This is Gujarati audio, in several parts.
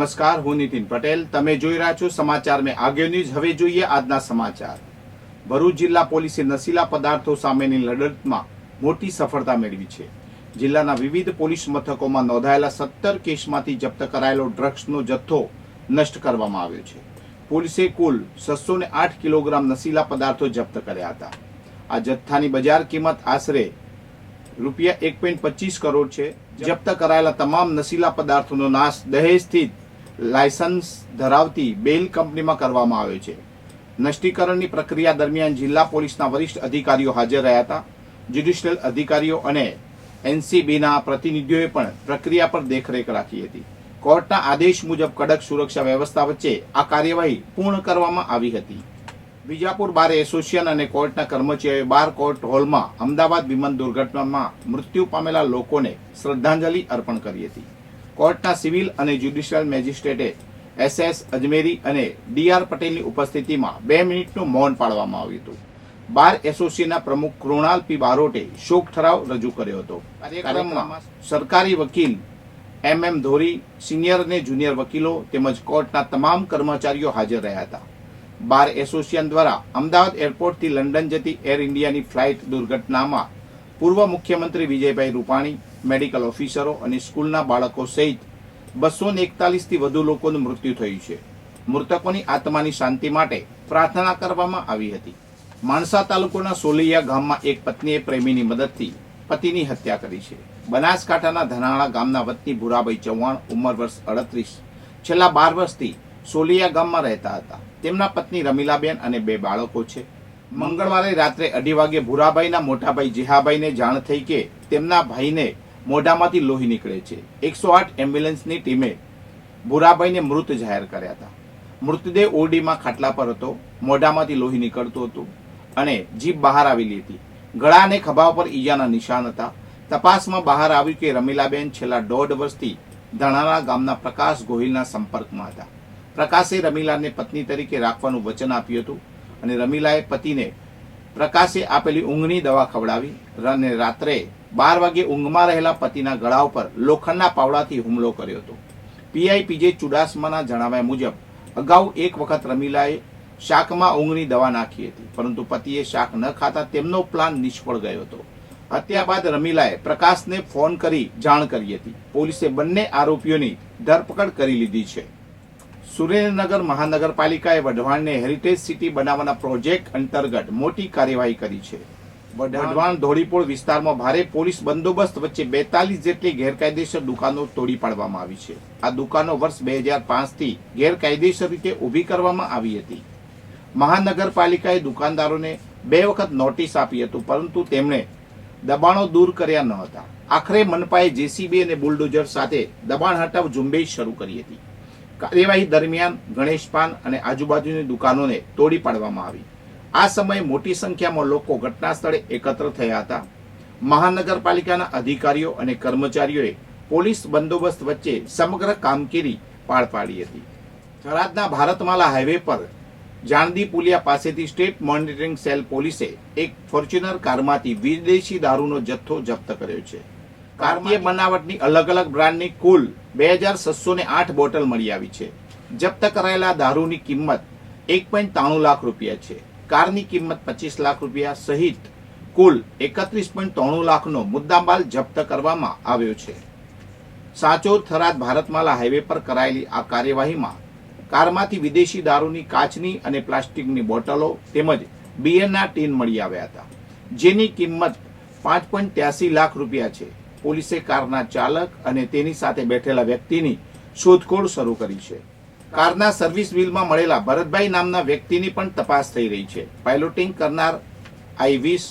નમસ્કાર, હું નીતિન પટેલ. તમે જોઈ રહ્યા છો સમાચાર મેં આગે ન્યૂઝ. હવે જોઈએ આજના સમાચાર. ભરૂચ જિલ્લા પોલીસે નશીલા પદાર્થો સામેની લડતમાં મોટી સફળતા મેળવી છે. જિલ્લાના વિવિધ પોલીસ મથકોમાં નોંધાયેલા 17 કેસમાંથી જપ્ત કરાયેલો ડ્રગ્સનો જથ્થો નષ્ટ કરવામાં આવ્યો છે. પોલીસે કુલ 608 કિલોગ્રામ નશીલા પદાર્થો જપ્ત કર્યા હતા. આ જથ્થાની બજાર કિંમત આશરે રૂપિયા 1.25 કરોડ છે. જપ્ત કરાયેલા તમામ નશીલા પદાર્થોનો નાશ દહેજ સ્થિત લાયસન્સ ધરાવતી બેલ કંપનીમાં કરવામાં આવ્યો છે. નષ્ટીકરણની પ્રક્રિયા દરમિયાન જિલ્લા પોલીસના વરિષ્ઠ અધિકારીઓ હાજર રહ્યા હતા. જ્યુડિશિયલ અધિકારીઓ અને એનસીબીના પ્રતિનિધિઓએ પણ પ્રક્રિયા પર દેખરેખ રાખી હતી. કોર્ટના આદેશ મુજબ કડક સુરક્ષા વ્યવસ્થા વચ્ચે આ કાર્યવાહી પૂર્ણ કરવામાં આવી હતી. વિજાપુર બાર એસોસિએશન અને કોર્ટના કર્મચારીઓએ બાર કોર્ટ હોલમાં અમદાવાદ વિમાન દુર્ઘટનામાં મૃત્યુ પામેલા લોકોને શ્રદ્ધાંજલિ અર્પણ કરી હતી. કોર્ટના સિવિલ અને જ્યુડિશિયલ મેજિસ્ટ્રેટે SS અજમેરી અને DR પટેલની ઉપસ્થિતિમાં 2 મિનિટનું મૌન પાળવામાં આવ્યું હતું. બાર એસોસિએશનના પ્રમુખ કૃણાલ P. બારોટે શોક ઠરાવ રજૂ કર્યો હતો. કાર્યક્રમમાં સરકારી વકીલ MM ધોરી, સિનિયર અને જુનિયર વકીલો તેમજ કોર્ટના તમામ કર્મચારીઓ હાજર રહ્યા હતા. બાર એસોસિએશન દ્વારા અમદાવાદ એરપોર્ટથી લંડન જતી એર ઇન્ડિયાની ફ્લાઇટ દુર્ઘટનામાં પૂર્વ મુખ્યમંત્રી વિજયભાઈ રૂપાણી, મેડિકલ ઓફિસરો અને સ્કૂલના બાળકો સહિત 241થી વધુ લોકોનું મૃત્યુ થયું છે. મૃતકોની આત્માની શાંતિ માટે પ્રાર્થના કરવામાં આવી હતી. માણસા તાલુકાના સોલૈયા ગામમાં એક પત્નીએ પ્રેમીની મદદથી પતિની હત્યા કરી છે. બનાસકાંઠાના ધનાળા ગામના વતની ભુરાભાઈ ચૌહાણ, ઉંમર વર્ષ 38, છેલ્લા 12 વર્ષથી સોલૈયા ગામમાં રહેતા હતા. તેમના પત્ની રમીલાબેન અને 2 બાળકો છે. મંગળવારે રાત્રે 2:30 વાગે ભુરાભાઈના મોટાભાઈ જેહાભાઈને જાણ થઈ કે તેમના ભાઈને મોઢામાંથી લોહી નીકળે છે. 108 એમ્બ્યુલન્સની ટીમે ભુરાભાઈને મૃત જાહેર કર્યા હતા. મૃતદેહ ઓરડીમાં ખાટલા પર હતો. મોઢામાંથી લોહી નીકળતું હતું અને જીભ બહાર આવેલી હતી. ગળા અને ખભા પર ઈજાના નિશાન હતા. તપાસમાં બહાર આવ્યું કે રમીલાબેન છેલ્લા 1.5 વર્ષથી ધણાળા ગામના પ્રકાશ ગોહિલના સંપર્કમાં હતા. પ્રકાશે રમીલાને પત્ની તરીકે રાખવાનું વચન આપ્યું હતું અને રમીલાએ પતિને પ્રકાશે આપેલી ઊંઘની દવા ખવડાવી અને રાત્રે 12 વાગે ઊંઘમાં રહેલા પતિના ગળા ઉપર લોખંડના પાવડાથી હુમલો કર્યો હતો. PI PJ ચુડાસમાના જણાવ્યા મુજબ અગાઉ એક વખત રમીલાએ શાકમાં ઊંઘની દવા નાખી હતી, પરંતુ પતિએ શાક ન ખાતા તેમનો પ્લાન નિષ્ફળ ગયો હતો. હત્યા બાદ રમીલાએ પ્રકાશને ફોન કરી જાણ કરી હતી. પોલીસે બંને આરોપીઓની ધરપકડ કરી લીધી છે. સુરેન્દ્રનગર મહાનગરપાલિકાએ વઢવાણને હેરિટેજ સિટી બનાવવાના પ્રોજેક્ટ અંતર્ગત મોટી કાર્યવાહી કરી છે. વઢવાણ ધોળીપોળ વિસ્તારમાં ભારે પોલીસ બંદોબસ્ત વચ્ચે 42 જેટલી ગેરકાયદેસર દુકાનો તોડી પાડવામાં આવી છે. આ દુકાનો વર્ષ 2005થી ગેરકાયદેસર રીતે ઊભી કરવામાં આવી હતી. મહાનગરપાલિકાએ દુકાનદારોને 2 વખત નોટિસ આપી હતું, પરંતુ તેમણે દબાણો દૂર કર્યા ન હતા. આખરે મનપાએ JCB અને બુલડોઝર સાથે દબાણ હટાવ ઝુંબેશ શરૂ કરી હતી. કાર્યવાહી દરમિયાન ગણેશપાન અને આજુબાજુની દુકાનોને તોડી પાડવામાં આવી. આ સમયે મોટી સંખ્યામાં લોકો ઘટના સ્થળે એકત્ર થયા હતા. મહાનગરપાલિકાના અધિકારીઓ અને કર્મચારીઓએ પોલીસ બંદોબસ્ત વચ્ચે સમગ્ર કામગીરી પાર પાડી હતી. થરાદના ભારતમાલા હાઈવે પર જાણદી પુલિયા પાસેથી સ્ટેટ મોનિટરિંગ સેલ પોલીસે એક ફોર્ચ્યુનર કારમાંથી વિદેશી દારૂનો જથ્થો જપ્ત કર્યો છે. ભારતીય બનાવટની અલગ અલગ બ્રાન્ડની કુલ 2608 બોટલ મળી આવી છે. જપ્ત કરાયેલા દારૂની કિંમત 1.93 લાખ રૂપિયા છે. કારની કિંમત 25 લાખ રૂપિયા સહિત કુલ 31.93 લાખનો મુદ્દામાલ જપ્ત કરવામાં આવ્યો છે. સાંચોર થરાદ ભારતમાલા હાઈવે પર કરાયેલી આ કાર્યવાહીમાં કારમાંથી વિદેશી દારૂની કાચની અને પ્લાસ્ટિકની બોટલો તેમજ બિયરના ટીન મળી આવ્યા હતા, જેની કિંમત 5.83 લાખ રૂપિયા છે. પોલીસે કારના ચાલક અને તેની સાથે બેઠેલા વ્યક્તિની શોધખોળ શરૂ કરી છે. કારના સર્વિસ વ્હીલમાં મળેલા ભરતભાઈ નામના વ્યક્તિની પણ તપાસ થઈ રહી છે. પાયલોટિંગ કરનાર I20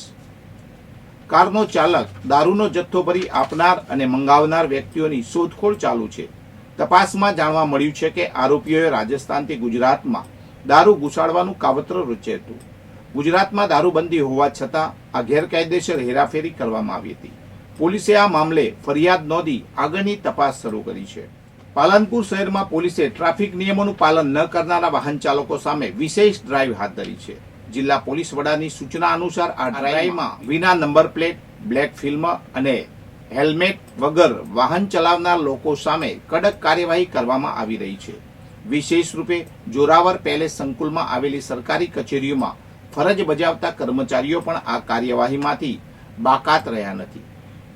કારનો ચાલક, દારૂનો જથ્થો ભરી આપનાર અને મંગાવનાર વ્યક્તિઓની શોધખોળ ચાલુ છે. તપાસમાં જાણવા મળ્યું છે કે આરોપીઓએ રાજસ્થાનથી ગુજરાતમાં દારૂ ઘુસાડવાનું કાવતરું રચ્યું હતું. ગુજરાતમાં દારૂબંધી હોવા છતાં આ ગેરકાયદેસર હેરાફેરી કરવામાં આવી હતી. પોલીસે આ મામલે ફરિયાદ નોંધી આગળની તપાસ શરૂ કરી છે. પાલનપુર શહેરમાં પોલીસે ટ્રાફિક નિયમોનું પાલન ન કરનારા વાહન ચાલકો સામે વિશેષ ડ્રાઈવ હાથ ધરી છે. જિલ્લા પોલીસ વડાની સૂચના અનુસાર આ ડ્રાઈવમાં વિના નંબર પ્લેટ, બ્લેક ફિલ્મ અને હેલ્મેટ વગર વાહન ચલાવનાર લોકો સામે કડક કાર્યવાહી કરવામાં આવી રહી છે. વિશેષ રૂપે જોરાવર પેલેસ સંકુલમાં આવેલી સરકારી કચેરીઓમાં ફરજ બજાવતા કર્મચારીઓ પણ આ કાર્યવાહીમાંથી બાકાત રહ્યા નથી.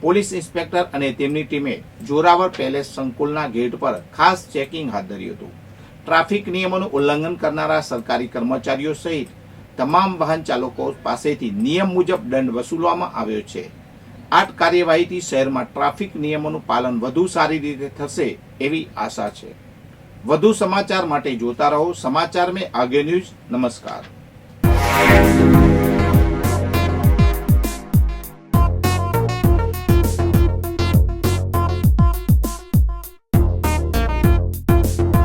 પોલીસ ઇન્સ્પેક્ટર અને તેમની ટીમે જોરાવર પેલેસ સંકુલના ગેટ પર ખાસ ચેકિંગ હાથ ધર્યું હતું. ટ્રાફિક નિયમોનું ઉલ્લંઘન કરનારા સરકારી કર્મચારીઓ સહિત તમામ વાહન ચાલકો પાસેથી નિયમ મુજબ દંડ વસૂલવામાં આવ્યો છે. આ કાર્યવાહીથી શહેરમાં ટ્રાફિક નિયમોનું પાલન વધુ સારી રીતે થશે એવી આશા છે. વધુ સમાચાર માટે જોતા રહો સમાચાર મેં આગે ન્યૂઝ. નમસ્કાર.